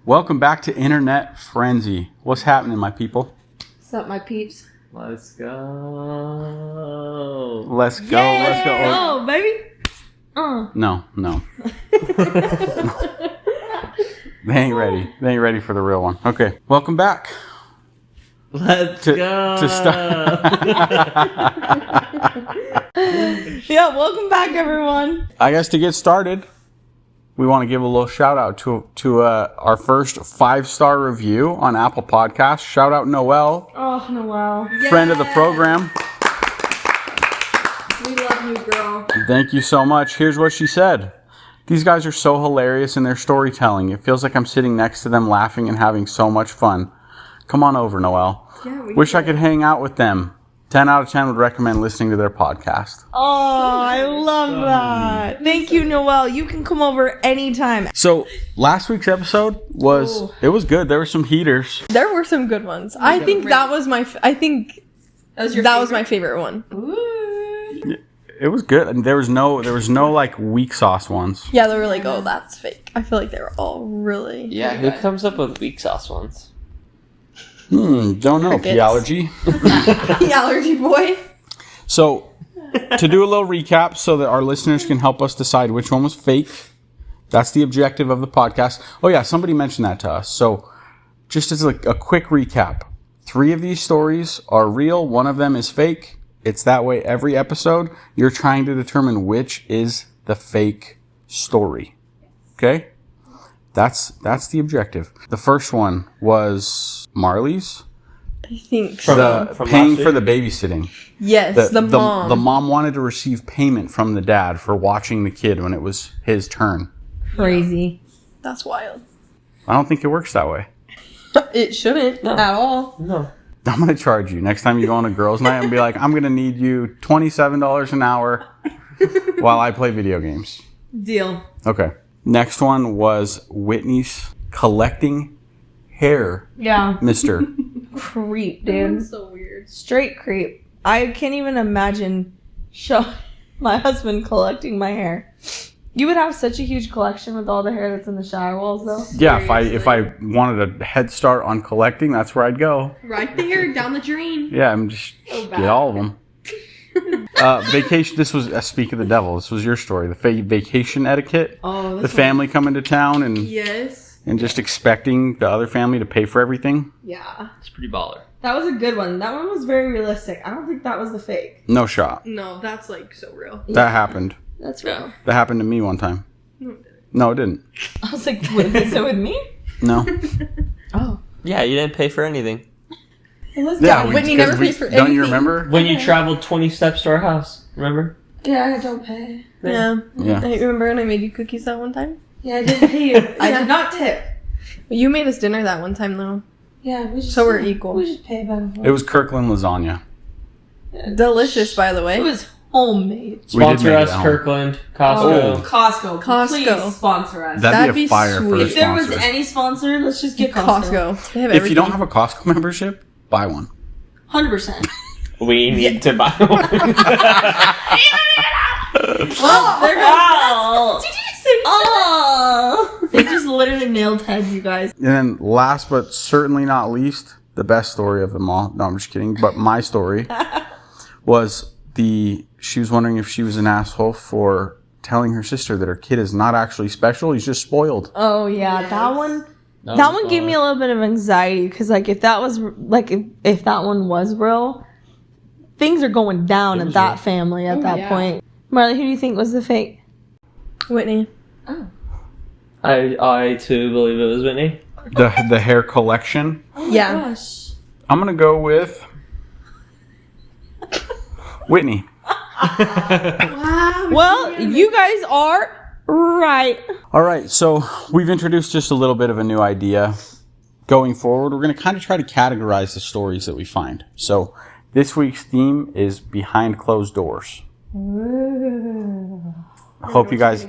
Welcome back to Internet Frenzy. What's happening, my people? What's up, my peeps? Let's go. Let's go. Yay! Let's go. Oh, baby. No. They ain't ready. They ain't ready for the real one. Okay. Welcome back. Let's go. To start. Yeah, welcome back, everyone. I guess to get started, we want to give a little shout out to our first 5-star review on Apple Podcasts. Shout out Noelle. Oh, Noelle. Friend of the program. We love you, girl. Thank you so much. Here's what she said. These guys are so hilarious in their storytelling. It feels like I'm sitting next to them laughing and having so much fun. Come on over, Noelle. Yeah, Wish I could hang out with them. 10 out of 10 would recommend listening to their podcast. Oh, I love that. Thank you, Noelle. You can come over anytime. So last week's episode was good. There were some heaters. There were some good ones. I think that was my favorite one. Ooh. It was good. And there was no like weak sauce ones. Yeah, they were like, oh, that's fake. I feel like they were all really. Yeah, who comes up with weak sauce ones? Don't know. Crickets. Theology. The allergy boy. So to do a little recap so that our listeners can help us decide which one was fake. That's the objective of the podcast. Oh yeah, somebody mentioned that to us. So just as a quick recap, 3 of these stories are real. 1 of them is fake. It's that way every episode. You're trying to determine which is the fake story. Okay? That's the objective. The first one was Marley's. I think The From paying last for the babysitting. yes, the mom. The mom wanted to receive payment from the dad for watching the kid when it was his turn. Crazy. That's wild. I don't think it works that way. It shouldn't at all. No. I'm going to charge you next time you go on a girls' night and be like, I'm going to need you $27 an hour while I play video games. Deal. Okay. Next one was Whitney's collecting hair, Yeah. mister. Creep, dude. So weird. Straight creep. I can't even imagine my husband collecting my hair. You would have such a huge collection with all the hair that's in the shower walls, though. Yeah, if I wanted a head start on collecting, that's where I'd go. Right there, down the drain. Yeah, I'm just get all of them. Vacation. This was Speak of the Devil. This was your story. The vacation etiquette. Oh, The family coming to town and Yes. just expecting the other family to pay for everything. Yeah. It's pretty baller. That was a good one. That one was very realistic. I don't think that was the fake. No shot. No, that's like so real. That happened. That's real. That happened to me one time. No, it didn't. I was like, wait, is it with me? No. Oh. Yeah, you didn't pay for anything. Whitney never pays for Don't you anything. remember? When you traveled 20 steps to our house, remember? Yeah, I don't pay. Yeah. Yeah. I remember when I made you cookies that one time? Yeah, I didn't pay you. I did not tip. You made us dinner that one time, though. Yeah, we just. So we're equal. We just pay back and forth. It was Kirkland lasagna. Delicious, by the way. It was homemade. We did Sponsor make it us, at home. Kirkland, Costco. Oh. Costco. Please sponsor us. That'd That'd be a be fire sweet. for a If there was sponsor. any sponsor, let's just get Costco. Costco. They have If you don't everything. have a Costco membership, buy one. 100%. We need to buy one. Well, there goes. Oh. Oh! They just literally nailed heads, you guys. And then last but certainly not least, the best story of them all. No, I'm just kidding. But my story was she was wondering if she was an asshole for telling her sister that her kid is not actually special. He's just spoiled. Oh, yeah. Yes. That one. That one gave me a little bit of anxiety because, like, if that was if that one was real, things are going down at that family at that point. Marley, who do you think was the fake? Whitney. Oh. I too believe it was Whitney. The hair collection. Yeah. Gosh. I'm gonna go with Whitney. Wow. Well, you guys are right. All right, so we've introduced just a little bit of a new idea. Going forward, we're going to kind of try to categorize the stories that we find. So this week's theme is behind closed doors. I hope you guys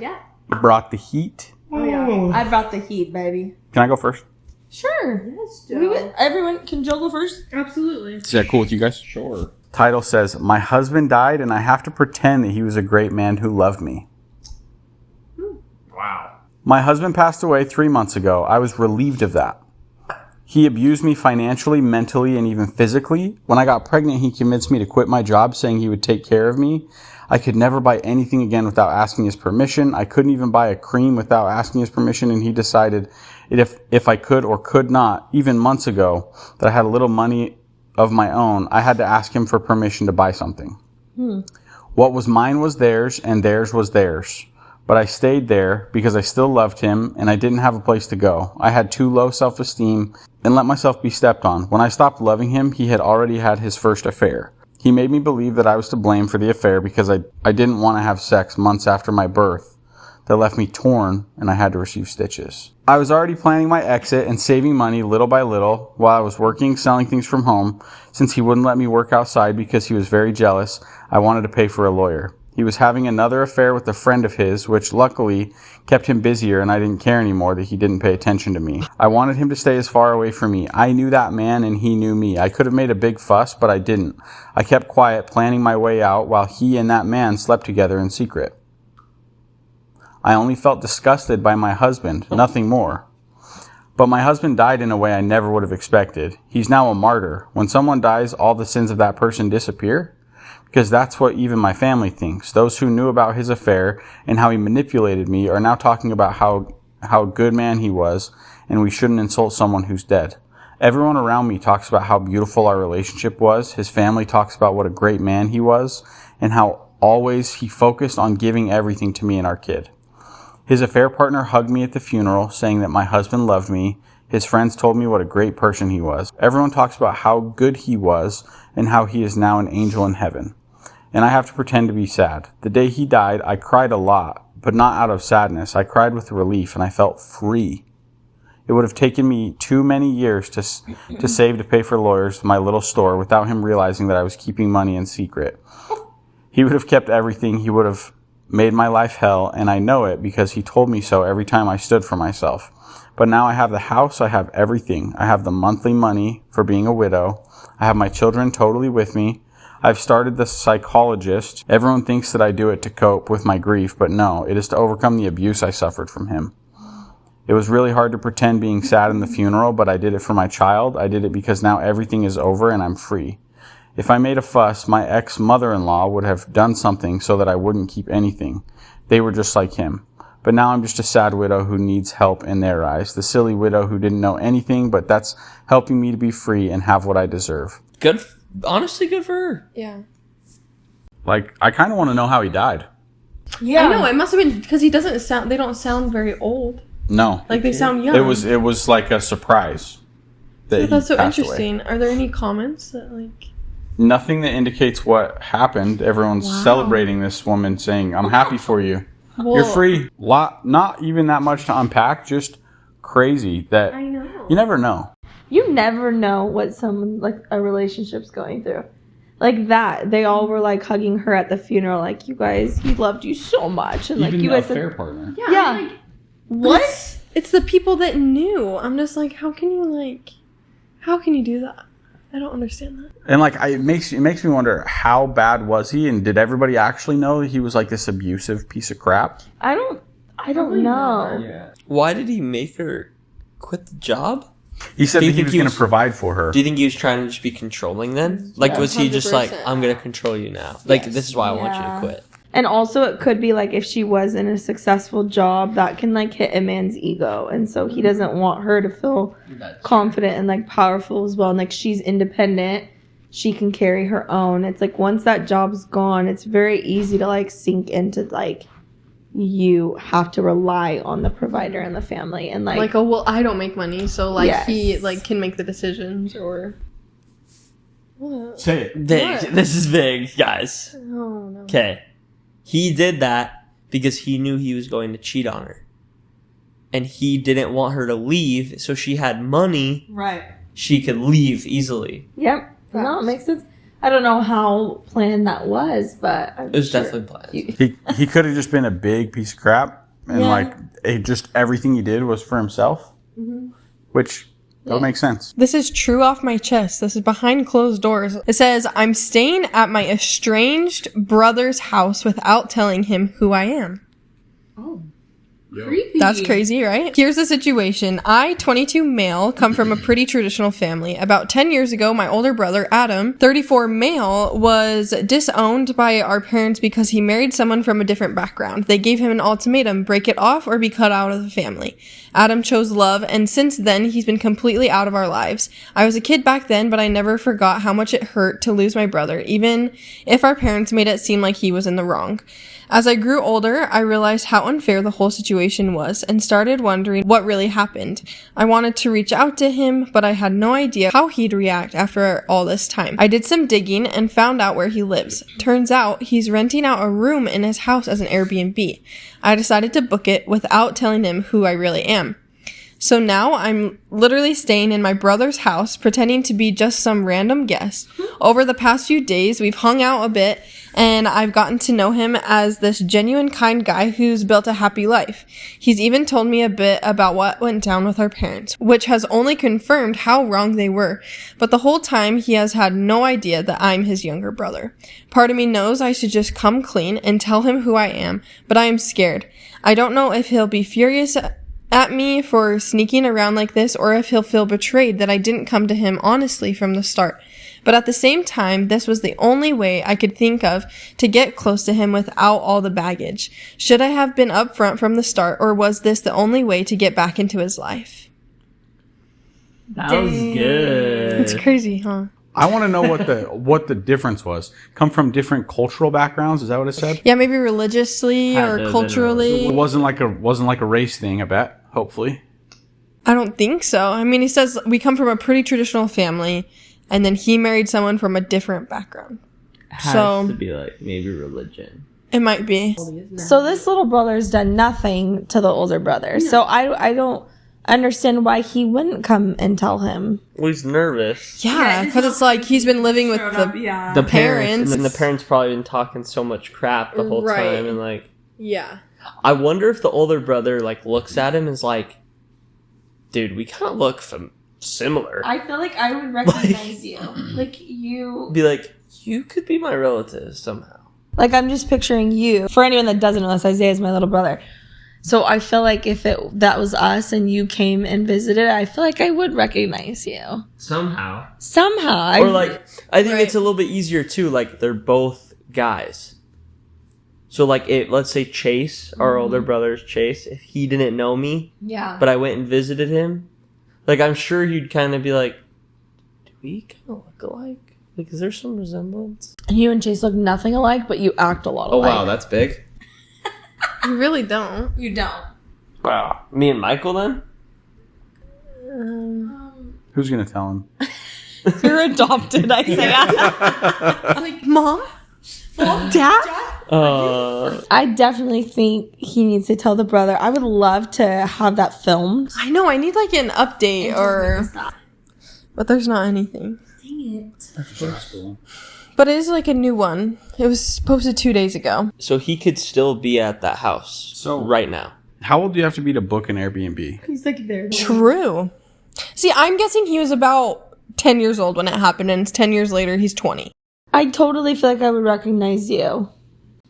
brought the heat. Oh, yeah. I brought the heat, baby. Can I go first? Sure. Yes, Joe. Everyone can Joe go first. Absolutely. Is that cool with you guys? Sure. Title says, my husband died and I have to pretend that he was a great man who loved me. Wow. My husband passed away 3 months ago. I was relieved of that. He abused me financially, mentally, and even physically. When I got pregnant, he convinced me to quit my job, saying he would take care of me. I could never buy anything again without asking his permission. I couldn't even buy a cream without asking his permission, and he decided if I could or could not, even months ago, that I had a little money of my own, I had to ask him for permission to buy something. What was mine was theirs, and theirs was theirs. But I stayed there because I still loved him, and I didn't have a place to go. I had too low self-esteem and let myself be stepped on. When I stopped loving him, he had already had his first affair. He made me believe that I was to blame for the affair because I didn't want to have sex months after my birth. That left me torn, and I had to receive stitches. I was already planning my exit and saving money little by little while I was working, selling things from home. Since he wouldn't let me work outside because he was very jealous, I wanted to pay for a lawyer. He was having another affair with a friend of his, which luckily kept him busier, and I didn't care anymore that he didn't pay attention to me. I wanted him to stay as far away from me. I knew that man, and he knew me. I could have made a big fuss, but I didn't. I kept quiet, planning my way out, while he and that man slept together in secret. I only felt disgusted by my husband, nothing more. But my husband died in a way I never would have expected. He's now a martyr. When someone dies, all the sins of that person disappear? Because that's what even my family thinks. Those who knew about his affair and how he manipulated me are now talking about how good man he was, and we shouldn't insult someone who's dead. Everyone around me talks about how beautiful our relationship was. His family talks about what a great man he was, and how always he focused on giving everything to me and our kid. His affair partner hugged me at the funeral, saying that my husband loved me. His friends told me what a great person he was. Everyone talks about how good he was and how he is now an angel in heaven. And I have to pretend to be sad. The day he died, I cried a lot, but not out of sadness. I cried with relief, and I felt free. It would have taken me too many years to save to pay for lawyers to my little store without him realizing that I was keeping money in secret. He would have kept everything. He would have made my life hell, and I know it because he told me so every time I stood for myself. But now I have the house, I have everything. I have the monthly money for being a widow. I have my children totally with me. I've started the psychologist. Everyone thinks that I do it to cope with my grief, but no, it is to overcome the abuse I suffered from him. It was really hard to pretend being sad in the funeral, but I did it for my child. I did it because now everything is over and I'm free. If I made a fuss, my ex-mother-in-law would have done something so that I wouldn't keep anything. They were just like him. But now I'm just a sad widow who needs help in their eyes. The silly widow who didn't know anything, but that's helping me to be free and have what I deserve. Good. Honestly, good for her. Yeah. Like, I kind of want to know how he died. Yeah. I know. It must have been because he doesn't sound. They don't sound very old. No. Like they sound young. It was like a surprise. That's so interesting. Away. Are there any comments that like? Nothing that indicates what happened. Everyone's celebrating this woman, saying, "I'm happy for you. Well, You're free." Not even that much to unpack. Just crazy that I know. you never know. You never know what someone, like, a relationship's going through. Like that. They all were, like, hugging her at the funeral. Like, you guys, he loved you so much. And, like, Even you the guys affair partner. Yeah. Yeah. Like, what? It's the people that knew. I'm just like, how can you do that? I don't understand that. And, like, it makes me wonder, how bad was he? And did everybody actually know that he was, like, this abusive piece of crap? I don't know. Yeah. Why did he make her quit the job? He said Do you that he think was he going was- to provide for her. Do you think he was trying to just be controlling then? Like, was he just like, 100%. I'm going to control you now? Like, this is why I want you to Yeah. quit. And also it could be like if she was in a successful job, that can like hit a man's ego. And so he doesn't want her to feel confident and like powerful as well. And like she's independent. She can carry her own. It's like once that job's gone, it's very easy to like sink into like you have to rely on the provider and the family and like oh well, I don't make money, so like Yes. he like can make the decisions or. What? Say it. Vague. What? This is vague, guys. Oh no. Okay. He did that because he knew he was going to cheat on her. And he didn't want her to leave, so she had money. right. She could leave easily. Yep. No, it makes sense. I don't know how planned that was, but It was definitely planned. He could have just been a big piece of crap, and Yeah. like just everything he did was for himself, which that would make sense. This is true off my chest. This is behind closed doors. It says, I'm staying at my estranged brother's house without telling him who I am. Creepy. That's crazy, right? Here's the situation. I, 22 male, come from a pretty traditional family. About 10 years ago, my older brother, Adam, 34 male, was disowned by our parents because he married someone from a different background. They gave him an ultimatum, break it off or be cut out of the family. Adam chose love, and since then, he's been completely out of our lives. I was a kid back then, but I never forgot how much it hurt to lose my brother, even if our parents made it seem like he was in the wrong. As I grew older, I realized how unfair the whole situation was and started wondering what really happened. I wanted to reach out to him, but I had no idea how he'd react after all this time. I did some digging and found out where he lives. Turns out he's renting out a room in his house as an Airbnb. I decided to book it without telling him who I really am. So now I'm literally staying in my brother's house, pretending to be just some random guest. Over the past few days, we've hung out a bit, and I've gotten to know him as this genuine, kind guy who's built a happy life. He's even told me a bit about what went down with our parents, which has only confirmed how wrong they were. But the whole time, he has had no idea that I'm his younger brother. Part of me knows I should just come clean and tell him who I am, but I am scared. I don't know if he'll be furious at me for sneaking around like this, or if he'll feel betrayed that I didn't come to him honestly from the start. But at the same time, this was the only way I could think of to get close to him without all the baggage. Should I have been upfront from the start, or was this the only way to get back into his life? That was good. It's crazy, huh? I want to know what the difference was. Come from different cultural backgrounds? Is that what it said? Yeah, maybe religiously or culturally. It wasn't like a race thing, I bet. Hopefully. I don't think so. I mean, he says we come from a pretty traditional family, and then he married someone from a different background. Has to be like maybe religion. It might be. So this little brother's done nothing to the older brother. No. So I don't understand why he wouldn't come and tell him. Well, he's nervous. Yeah, because it's like he's been living with the parents. And then the parents probably been talking so much crap the whole time. And like, yeah. I wonder if the older brother like looks at him and is like, dude, we kind of look similar. I feel like I would recognize you. Like you... Be like, you could be my relative somehow. Like, I'm just picturing you. For anyone that doesn't know this, Isaiah is my little brother. So I feel like if that was us and you came and visited, I feel like I would recognize you. Somehow. Or like, I think it's a little bit easier too. Like, they're both guys. So like, let's say Chase, our older brother's Chase, if he didn't know me, but I went and visited him, like, I'm sure he'd kind of be like, do we kind of look alike? Like, is there some resemblance? You and Chase look nothing alike, but you act a lot alike. Oh, wow, that's big. You really don't. You don't. Wow. Me and Michael, then? Who's going to tell him? You're adopted, Isaiah. Like, Mom? Dad? I definitely think he needs to tell the brother. I would love to have that filmed. I know, I need like an update but there's not anything. Dang it. But it is like a new one. It was posted 2 days ago. So he could still be at that house right now. How old do you have to be to book an Airbnb? He's like there. True. See, I'm guessing he was about 10 years old when it happened, and 10 years later, he's 20. I totally feel like I would recognize you.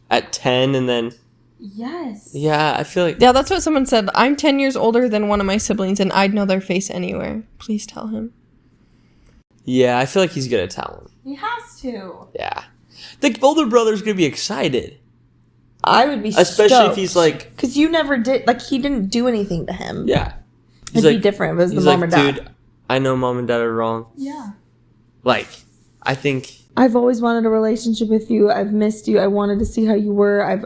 At 10 and then... Yes. Yeah, I feel like... Yeah, that's what someone said. I'm 10 years older than one of my siblings, and I'd know their face anywhere. Please tell him. Yeah, I feel like he's gonna tell him. He has to. Yeah. The older brother's gonna be excited. I would be Especially if he's like... Because you never did... Like, he didn't do anything to him. Yeah. It'd be different if it was the mom or dad. Dude, I know mom and dad are wrong. Yeah. Like, I think... I've always wanted a relationship with you. I've missed you. I wanted to see how you were. I've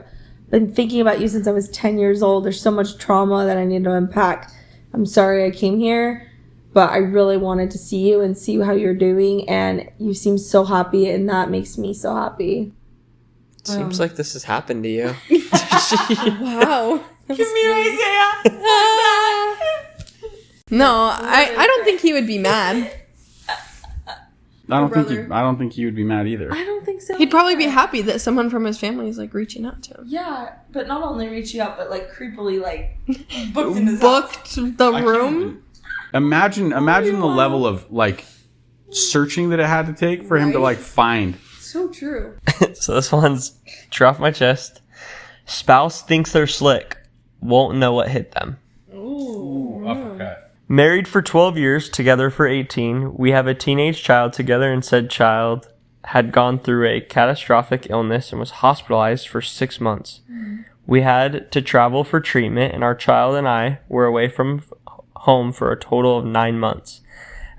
been thinking about you since I was 10 years old. There's so much trauma that I need to unpack. I'm sorry I came here, but I really wanted to see you and see how you're doing. And you seem so happy, and that makes me so happy. Seems like this has happened to you. Wow. Come here, Isaiah. No, I don't think he would be mad. I don't think he would be mad either. I don't think so. He'd probably be happy that someone from his family is like reaching out to him. Yeah, but not only reaching out, but like creepily like booked in his house. The room. Imagine the level of like searching that it had to take for him to like find. So true. So this one's true off my chest. Spouse thinks they're slick. won't know what hit them. Ooh, uppercut. Married for 12 years, together for 18. We have a teenage child together, and said child had gone through a catastrophic illness and was hospitalized for 6 months. We had to travel for treatment, and our child and I were away from home for a total of 9 months.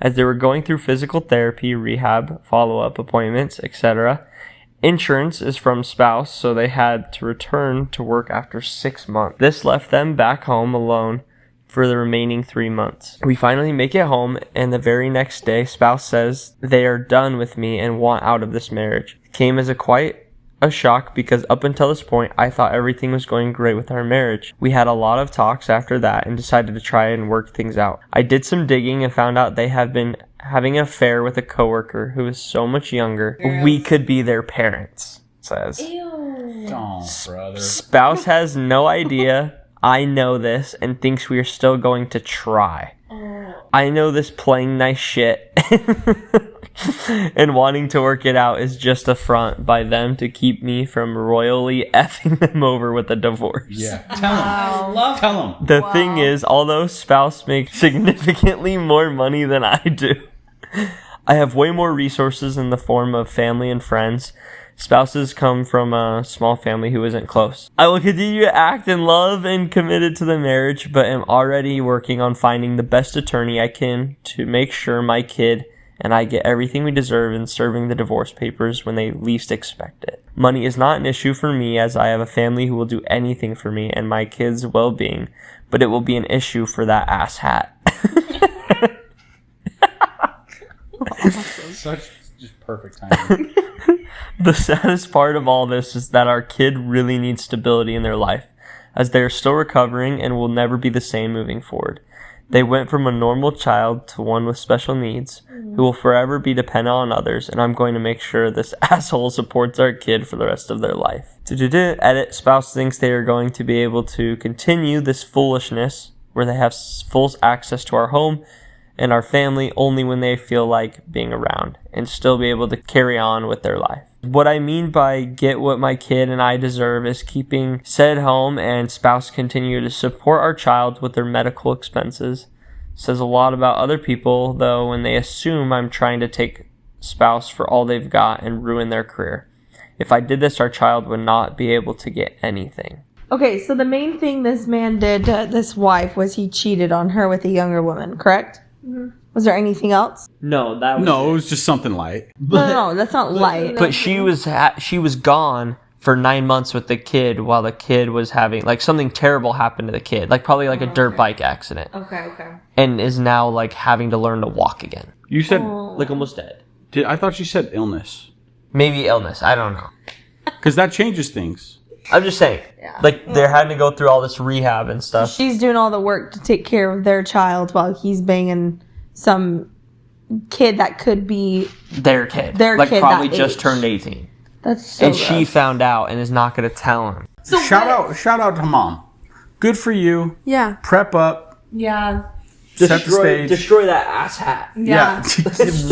As they were going through physical therapy, rehab, follow-up appointments, etc. Insurance is from spouse, so they had to return to work after 6 months. This left them back home alone for the remaining 3 months. We finally make it home, and the very next day, spouse says they are done with me and want out of this marriage. It came as quite a shock because up until this point, I thought everything was going great with our marriage. We had a lot of talks after that and decided to try and work things out. I did some digging and found out they have been having an affair with a coworker who is so much younger. We could be their parents, says. Oh, brother. Spouse has no idea I know this and thinks we are still going to try. I know this playing nice shit and wanting to work it out is just a front by them to keep me from royally effing them over with a divorce. Yeah. Tell him. The thing is, although spouse makes significantly more money than I do, I have way more resources in the form of family and friends. Spouses come from a small family who isn't close. I will continue to act in love and committed to the marriage, but am already working on finding the best attorney I can to make sure my kid and I get everything we deserve in serving the divorce papers when they least expect it. Money is not an issue for me as I have a family who will do anything for me and my kids' well-being, but it will be an issue for that ass hat. Such just perfect timing. The saddest part of all this is that our kid really needs stability in their life, as they are still recovering and will never be the same moving forward. They went from a normal child to one with special needs, who will forever be dependent on others, and I'm going to make sure this asshole supports our kid for the rest of their life. Edit, spouse thinks they are going to be able to continue this foolishness, where they have full access to our home and our family only when they feel like being around, and still be able to carry on with their life. What I mean by get what my kid and I deserve is keeping said home and spouse continue to support our child with their medical expenses. Says a lot about other people, though, when they assume I'm trying to take spouse for all they've got and ruin their career. If I did this, our child would not be able to get anything. Okay, so the main thing this man did to this wife was he cheated on her with a younger woman, correct? Mm-hmm. Was there anything else? No, it was just something light. No, that's not light. But she was gone for 9 months with the kid while the kid was having, like, something terrible happened to the kid. Like, probably like a dirt bike accident. Okay. And is now, like, having to learn to walk again. You said... Like, almost dead. I thought you said illness. Maybe illness. I don't know. Because that changes things. I'm just saying. Yeah. Like, they're having to go through all this rehab and stuff. She's doing all the work to take care of their child while he's banging some kid that could be their kid. Like, kid probably that just age. turned 18. That's so And gross. she found out and is not going to tell him. So shout out to mom. Good for you. Yeah. Prep up. Yeah. Set the stage. Destroy that ass hat. Yeah.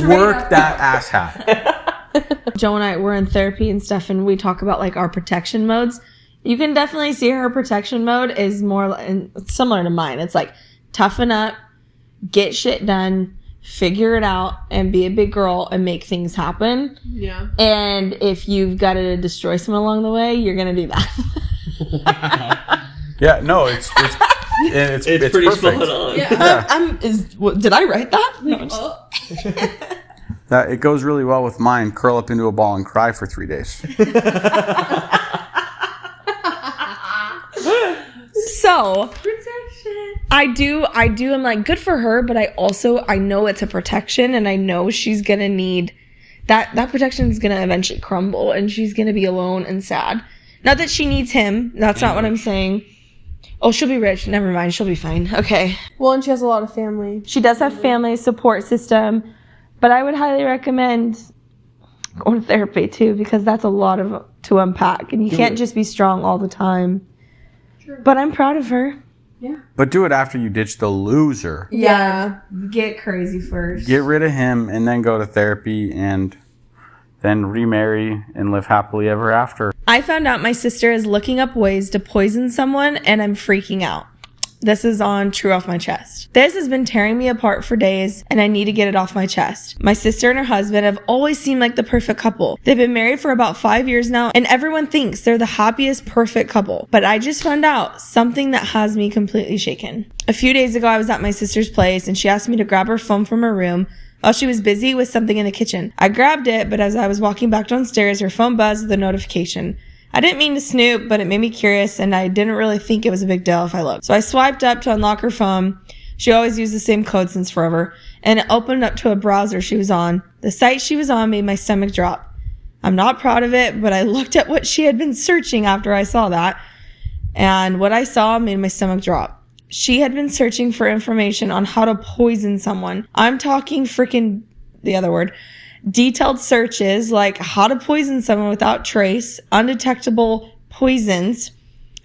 Work that ass hat. Joe and I, we're in therapy and stuff, and we talk about, like, our protection modes. You can definitely see her protection mode is more similar to mine. It's like, toughen up, get shit done, figure it out, and be a big girl and make things happen. Yeah. And if you've got to destroy someone along the way, you're going to do that. Yeah, no, it's pretty pretty perfect. spot on. Yeah. Did I write that? That it goes really well with mine. Curl up into a ball and cry for 3 days. So I do. I'm like, good for her, but I know it's a protection, and I know she's gonna need that protection is gonna eventually crumble, and she's gonna be alone and sad. Not that she needs him. That's not what I'm saying. Oh, she'll be rich. Never mind. She'll be fine. Okay. Well, and she has a lot of family. She does have family support system, but I would highly recommend going to therapy too, because that's a lot to unpack, and you can't just be strong all the time. True. But I'm proud of her. Yeah. But do it after you ditch the loser. Yeah. Get crazy first. Get rid of him and then go to therapy, and then remarry and live happily ever after. I found out my sister is looking up ways to poison someone, and I'm freaking out. This is on True Off My Chest. This has been tearing me apart for days, and I need to get it off my chest. My sister and her husband have always seemed like the perfect couple. They've been married for about 5 years now, and everyone thinks they're the happiest, perfect couple. But I just found out something that has me completely shaken. A few days ago, I was at my sister's place, and she asked me to grab her phone from her room while she was busy with something in the kitchen. I grabbed it, but as I was walking back downstairs, her phone buzzed with a notification. I didn't mean to snoop, but it made me curious, and I didn't really think it was a big deal if I looked. So I swiped up to unlock her phone. She always used the same code since forever, and it opened up to a browser she was on. The site she was on made my stomach drop. I'm not proud of it, but I looked at what she had been searching after I saw that, and what I saw made my stomach drop. She had been searching for information on how to poison someone. I'm talking freaking the other word. Detailed searches like how to poison someone without trace, undetectable poisons,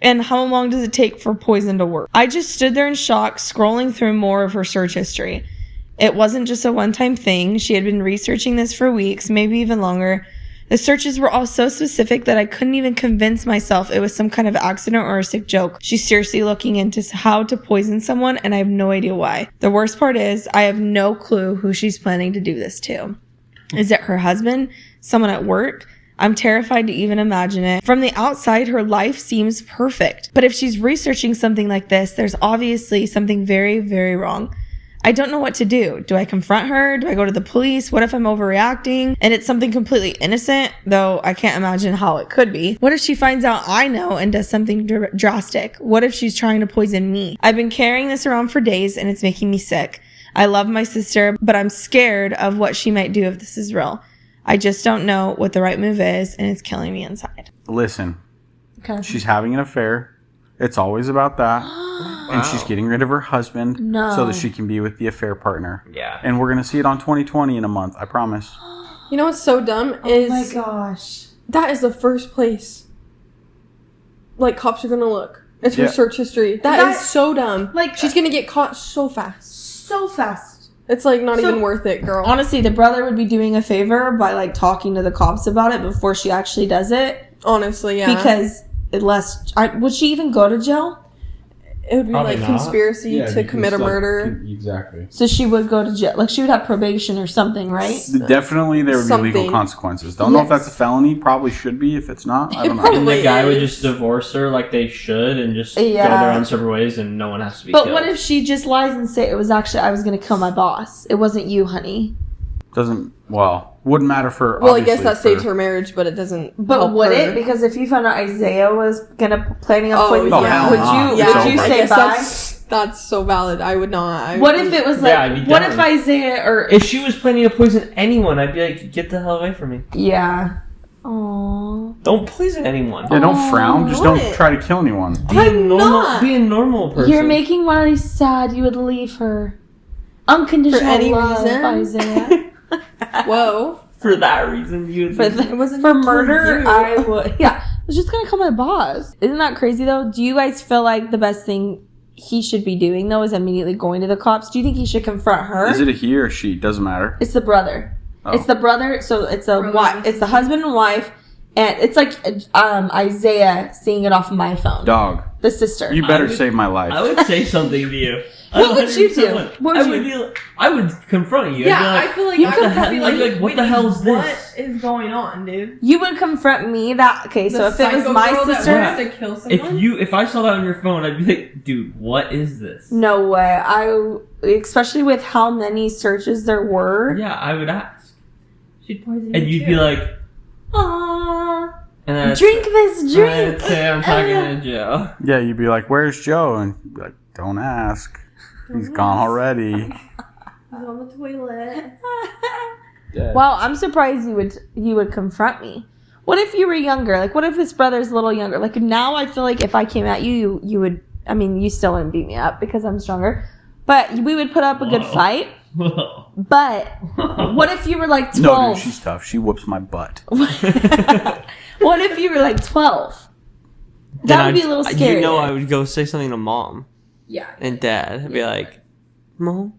and how long does it take for poison to work. I just stood there in shock, scrolling through more of her search history. It wasn't just a one-time thing. She had been researching this for weeks, maybe even longer. The searches were all so specific that I couldn't even convince myself it was some kind of accident or a sick joke. She's seriously looking into how to poison someone, and I have no idea why. The worst part is, I have no clue who she's planning to do this to. Is it her husband? Someone at work? I'm terrified to even imagine it. From the outside, her life seems perfect. But if she's researching something like this, there's obviously something very, very wrong. I don't know what to do. Do I confront her? Do I go to the police? What if I'm overreacting and it's something completely innocent? Though I can't imagine how it could be. What if she finds out I know and does something drastic? What if she's trying to poison me? I've been carrying this around for days and it's making me sick. I love my sister, but I'm scared of what she might do if this is real. I just don't know what the right move is, and it's killing me inside. Listen, Okay. she's having an affair. It's always about that. And she's getting rid of her husband so that she can be with the affair partner. Yeah. And we're going to see it on 2020 in a month, I promise. You know what's so dumb is... Oh my gosh. That is the first place, like, cops are gonna look. It's her Yeah. search history. That is so dumb. Like, she's gonna get caught so fast. So fast. It's, like, not So- even worth it, girl. Honestly, the brother would be doing a favor by, like, talking to the cops about it before she actually does it. Honestly, yeah. Because would she even go to jail? it would be, Probably like, not. conspiracy to commit a murder. Exactly. So she would go to jail. Like, she would have probation or something, right? Definitely there would be legal Something. consequences. Don't know if that's a felony. Probably should be. If it's not, I don't know. probably- And the guy would is. just divorce her like they should and just Yeah. go their own separate ways and no one has to be But killed. what if she just lies and say it was actually, I was going to kill my boss. It wasn't you, honey. Wouldn't matter for. Well, I guess obviously that for- saves her marriage, but it doesn't. But help would her. it? Because if you found out Isaiah was planning on Oh, poisoning, yeah. would hell you no. would It's you over. I say guess bye? that's so valid. I would not. What if it was like? Yeah, I'd be What down. if Isaiah or if she was planning to poison anyone, I'd be like, get the hell away from me. yeah? Aww. Don't poison anyone. Yeah, don't frown. Just what? don't try to kill anyone. Be a normal. not. Be a normal person. You're making Wiley sad. You would leave her. Unconditional For any love, reason? Isaiah. Whoa. For that reason, you would. It wasn't For towards murder, you. I would. Yeah, I was just gonna call my boss. Isn't that crazy though? Do you guys feel like the best thing he should be doing though is immediately going to the cops? Do you think he should confront her? Is it a he or a she? Doesn't matter. It's the brother. Oh. It's the brother. So it's a Brother wife. and It's the husband and wife, and it's like Isaiah seeing it off of my phone. Dog. The sister. You better would- save my life. I would say something to you. What would you do? 100% What would I you- would be. I would confront you. Yeah, I'd I feel like You I could would probably be I'd be like, what the hell is this? What is going on, dude? You would confront me that. Okay, so if it was psycho my girl that sister, wants to kill someone? If I saw that on your phone, I'd be like, dude, what is this? no way. Especially with how many searches there were. Yeah, I would ask, She'd poison and you you'd too. be like, Aww. and then Drink this drink. I'd say I'm talking to Joe. Yeah, you'd be like, "Where's Joe?" And you'd be like, "Don't ask. He's gone already." He's on the toilet. Wow, I'm surprised you would confront me. What if you were younger? Like, what if this brother's a little younger? Like, now I feel like if I came at you, you would. I mean, you still wouldn't beat me up because I'm stronger, but we would put up a good Whoa. fight. Whoa. But what if you were like 12? No, dude, she's tough. She whoops my butt. What if you were like 12? That would be a little scary. You know, I would go say something to mom Yeah. and dad. I'd be like, Mom,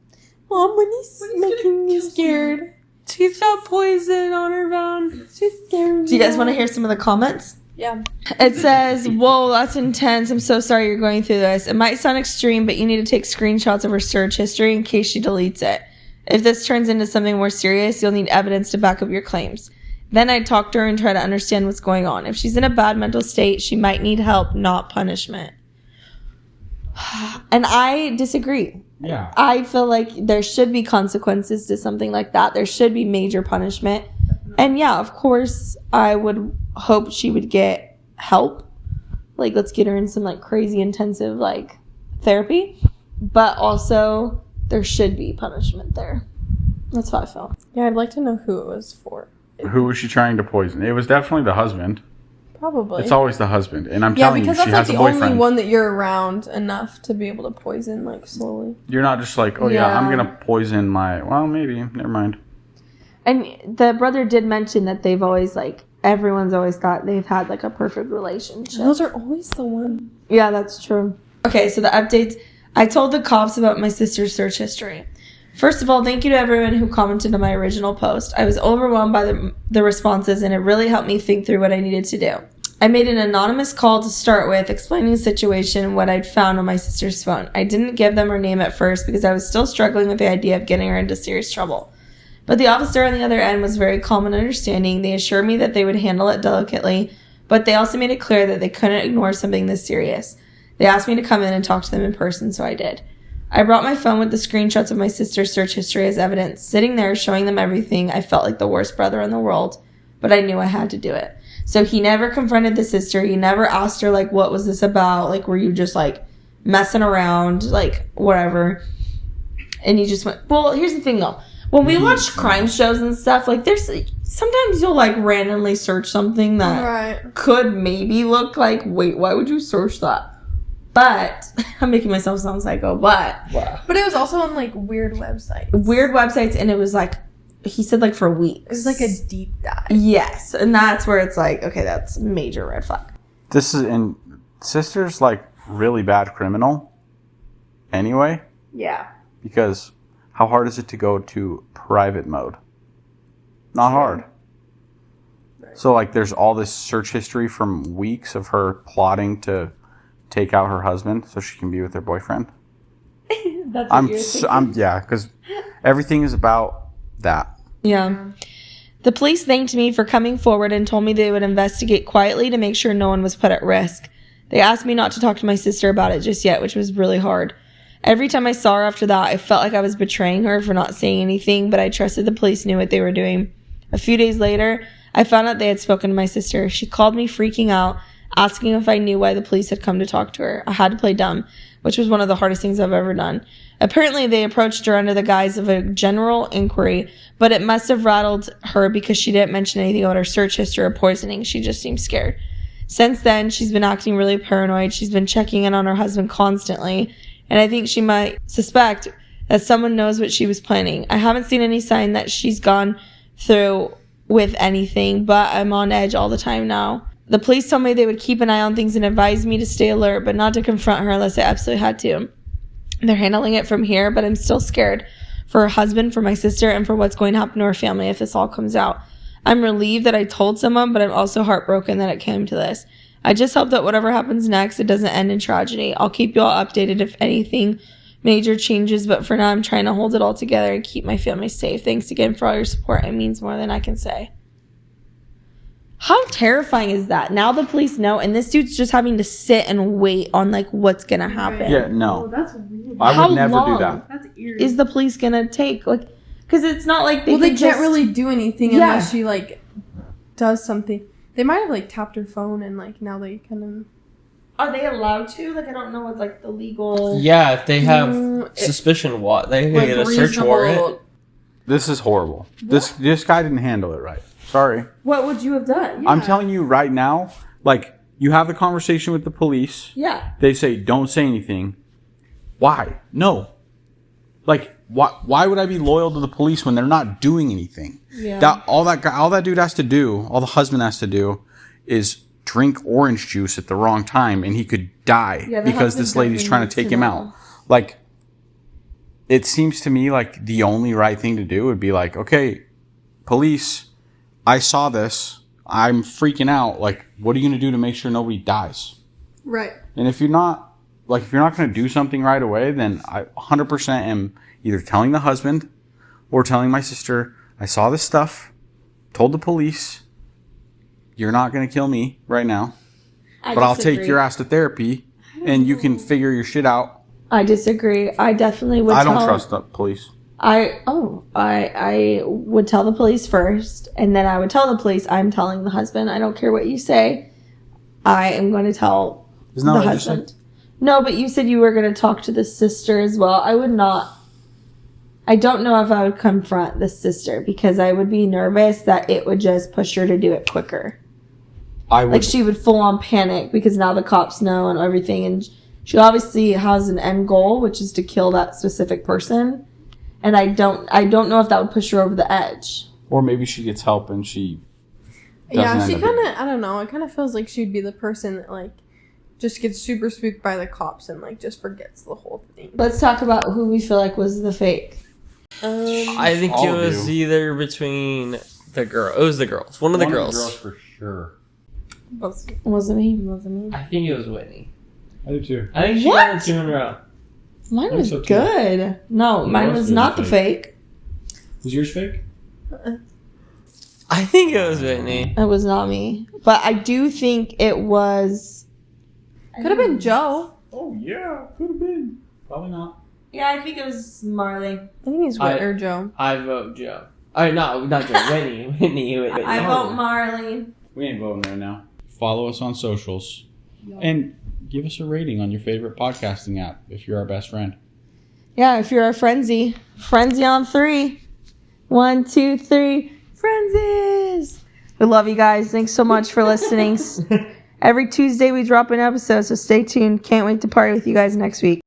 Mom, when he's making me scared. She's got poison on her bone. She's scared. Do you guys want to hear some of the comments? Yeah. It says, whoa, that's intense. I'm so sorry you're going through this. It might sound extreme, but you need to take screenshots of her search history in case she deletes it. If this turns into something more serious, you'll need evidence to back up your claims. Then I'd talk to her and try to understand what's going on. If she's in a bad mental state, she might need help, not punishment. And I disagree. Yeah. I feel like there should be consequences to something like that. There should be major punishment. And yeah, of course, I would hope she would get help. Like, let's get her in some, like, crazy intensive, like, therapy. But also, there should be punishment there. That's how I felt. Yeah, I'd like to know who it was for. Who was she trying to poison? It was definitely the husband. Probably. It's always the husband. And I'm yeah, telling you, because she that's has like a the boyfriend. only one that you're around enough to be able to poison, like, slowly. You're not just like, oh yeah, Yeah. I'm going to poison my... Well, maybe. Never mind. And the brother did mention that they've always, like, everyone's always thought they've had, like, a perfect relationship. Those are always the one. Yeah, that's true. Okay, so the updates. I told the cops about my sister's search history. First of all, thank you to everyone who commented on my original post. I was overwhelmed by the responses, and it really helped me think through what I needed to do. I made an anonymous call to start with, explaining the situation and what I'd found on my sister's phone. I didn't give them her name at first because I was still struggling with the idea of getting her into serious trouble. But the officer on the other end was very calm and understanding. They assured me that they would handle it delicately, but they also made it clear that they couldn't ignore something this serious. They asked me to come in and talk to them in person, so I did. I brought my phone with the screenshots of my sister's search history as evidence. Sitting there, showing them everything, I felt like the worst brother in the world, but I knew I had to do it. So he never confronted the sister. He never asked her, like, what was this about? Like, were you just, like, messing around? Like, whatever. And he just went, well, here's the thing, though. When we watch crime shows and stuff, like, there's, sometimes you'll, like, randomly search something that could maybe look like, wait, why would you search that? But, I'm making myself sound psycho, but. But it was also on, like, weird websites. Weird websites, and it was, like, he said, like, for weeks. It was, like, a deep dive. Yes, and that's where it's like, okay, that's a major red flag. This is, and sister's, like, really bad criminal anyway. Yeah. Because how hard is it to go to private mode? Not hard. Right. So, like, there's all this search history from weeks of her plotting to take out her husband so she can be with her boyfriend. That's what you're thinking? Yeah, because everything is about that. Yeah. The police thanked me for coming forward and told me they would investigate quietly to make sure no one was put at risk. They asked me not to talk to my sister about it just yet, which was really hard. Every time I saw her after that, I felt like I was betraying her for not saying anything, but I trusted the police knew what they were doing. A few days later, I found out they had spoken to my sister. She called me freaking out, asking if I knew why the police had come to talk to her. I had to play dumb, which was one of the hardest things I've ever done. Apparently, they approached her under the guise of a general inquiry, but it must have rattled her because she didn't mention anything about her search history or poisoning. She just seemed scared. Since then, she's been acting really paranoid. She's been checking in on her husband constantly, and I think she might suspect that someone knows what she was planning. I haven't seen any sign that she's gone through with anything, but I'm on edge all the time now. The police told me they would keep an eye on things and advised me to stay alert, but not to confront her unless I absolutely had to. They're handling it from here, but I'm still scared for her husband, for my sister, and for what's going to happen to her family if this all comes out. I'm relieved that I told someone, but I'm also heartbroken that it came to this. I just hope that whatever happens next, it doesn't end in tragedy. I'll keep you all updated if anything major changes, but for now, I'm trying to hold it all together and keep my family safe. Thanks again for all your support. It means more than I can say. How terrifying is that? Now the police know, and this dude's just having to sit and wait on, like, what's gonna happen. Yeah, no. Oh, that's weird. I would never do that. That's eerie. Is the police gonna take, like, because it's not like they Well, they can can't just, really do anything Yeah. unless she, like, does something. They might have, like, tapped her phone and, like, now they kind of... Are they allowed to? Like, I don't know what, like, the legal... Yeah, if they have suspicion, what they can get a search warrant. This is horrible. This guy didn't handle it right. Sorry. What would you have done? I'm telling you right now, like, you have the conversation with the police. Yeah. They say, don't say anything. Why? No. Like, why would I be loyal to the police when they're not doing anything? Yeah. All that dude has to do, all the husband has to do, is drink orange juice at the wrong time, and he could die because this lady's trying to take him out. Like, it seems to me like the only right thing to do would be like, okay, police, I saw this. I'm freaking out. Like, what are you going to do to make sure nobody dies? Right. And if you're not going to do something right away, then I 100% am either telling the husband or telling my sister, I saw this stuff, told the police, you're not going to kill me right now, but I'll take your ass to therapy and you can figure your shit out. I disagree. I definitely would I don't trust the police. I would tell the police first, and then I would tell the police I'm telling the husband. I don't care what you say. I am going to tell Isn't that the what you husband. said? No, but you said you were going to talk to the sister as well. I would not. I don't know if I would confront the sister because I would be nervous that it would just push her to do it quicker. I would. Like she would full on panic because now the cops know and everything, and she obviously has an end goal, which is to kill that specific person. And I don't know if that would push her over the edge. Or maybe she gets help and she doesn't Yeah, she end up kind of, I don't know, it kind of feels like she'd be the person that, like, just gets super spooked by the cops and, like, just forgets the whole thing. Let's talk about who we feel like was the fake. I think all it of was you. either between the girl. It was the girls. One of the girls. for sure. Wasn't me. I think it was Whitney. I do too. I think she got it 2 in a row. Mine was so too. good. No, mine Yours was was not the fake. Was yours fake? I think it was Whitney. It was not me. But I do think it was... Could have been Joe. Oh, yeah. Could have been. Probably not. Yeah, I think it was Marley. I think he's Whit or Joe. I vote Joe. No, not Joe. Whitney. Whitney. I vote Marley. We ain't voting right now. Follow us on socials. And give us a rating on your favorite podcasting app if you're our best friend. Yeah, if you're a frenzy. Frenzy on 3. 1, 2, 3. Frenzies! We love you guys. Thanks so much for listening. Every Tuesday we drop an episode, so stay tuned. Can't wait to party with you guys next week.